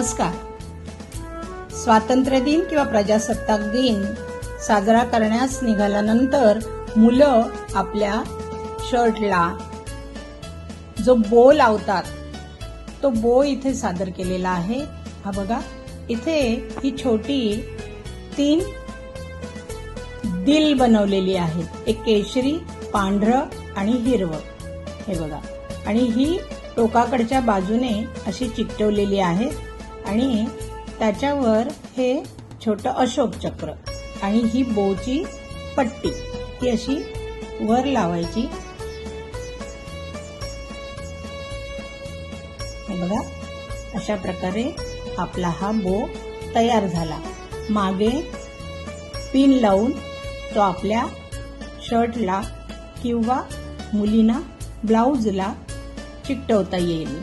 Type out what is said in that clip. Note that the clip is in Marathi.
नमस्कार. स्वातंत्र्य दिन किंवा प्रजासत्ताक दिन साजरा करण्यास निघाल्यानंतर मुलं आपल्या शर्टला जो बो लावतात तो बो इथे सादर केलेला आहे. हा बघा, इथे ही छोटी 3 दिल बनवलेली आहेत. एक केशरी, पांढरं आणि हिरवं. हे बघा, आणि ही टोकाकडच्या बाजूने अशी चिकटवलेली आहे आणि त्याच्यावर हे छोटं अशोक चक्र आणि ही बोची पट्टी ती अशी वर लावायची. हे बघा, अशा प्रकारे आपला हा बो तयार झाला. मागे पिन लावून तो आपल्या शर्टला किंवा मुलींना ब्लाउजला चिकटवता येईल.